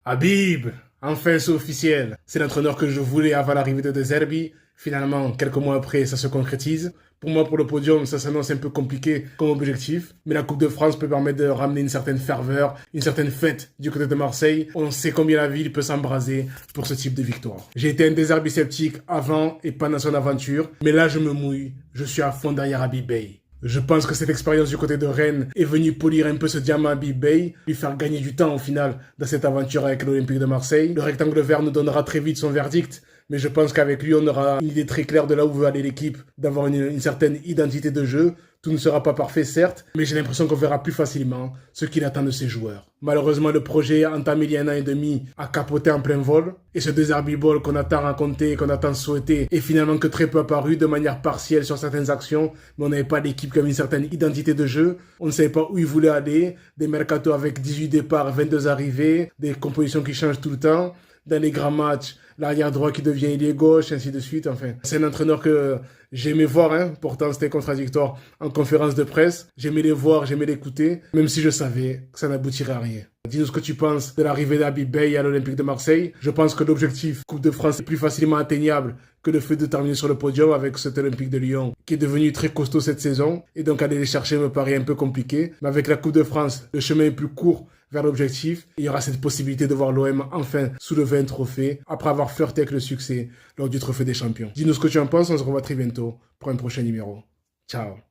Habib, enfin c'est officiel. C'est l'entraîneur que je voulais avant l'arrivée de De Zerbi. Finalement, quelques mois après, ça se concrétise. Pour moi, pour le podium, ça s'annonce un peu compliqué comme objectif. Mais la Coupe de France peut permettre de ramener une certaine ferveur, une certaine fête du côté de Marseille. On sait combien la ville peut s'embraser pour ce type de victoire. J'ai été un De Zerbi sceptique avant et pendant son aventure. Mais là, je me mouille. Je suis à fond derrière Habib Bey. Je pense que cette expérience du côté de Rennes est venue polir un peu ce diamant à Habib Bey, lui faire gagner du temps au final dans cette aventure avec l'Olympique de Marseille. Le rectangle vert nous donnera très vite son verdict, mais je pense qu'avec lui on aura une idée très claire de là où veut aller l'équipe, d'avoir une certaine identité de jeu. Tout ne sera pas parfait certes, mais j'ai l'impression qu'on verra plus facilement ce qu'il attend de ses joueurs. Malheureusement, le projet entamé il y a 1 an et demi a capoté en plein vol, et ce désherbage qu'on a tant raconté, qu'on a tant souhaité, est finalement que très peu apparu de manière partielle sur certaines actions, mais on n'avait pas d'équipe qui avait une certaine identité de jeu, on ne savait pas où il voulait aller, des mercatos avec 18 départs, 22 arrivées, des compositions qui changent tout le temps, dans les grands matchs, l'arrière droit qui devient ailier gauche, ainsi de suite. Enfin, c'est un entraîneur que j'aimais voir, hein. Pourtant c'était contradictoire en conférence de presse. J'aimais les voir, j'aimais l'écouter, même si je savais que ça n'aboutirait à rien. Dis-nous ce que tu penses de l'arrivée d'Habib Bey à l'Olympique de Marseille. Je pense que l'objectif Coupe de France est plus facilement atteignable que le fait de terminer sur le podium avec cet Olympique de Lyon qui est devenu très costaud cette saison. Et donc aller les chercher me paraît un peu compliqué. Mais avec la Coupe de France, le chemin est plus court vers l'objectif. Il y aura cette possibilité de voir l'OM enfin soulever un trophée après avoir flirté avec le succès lors du Trophée des Champions. Dis-nous ce que tu en penses, on se revoit très bientôt pour un prochain numéro. Ciao.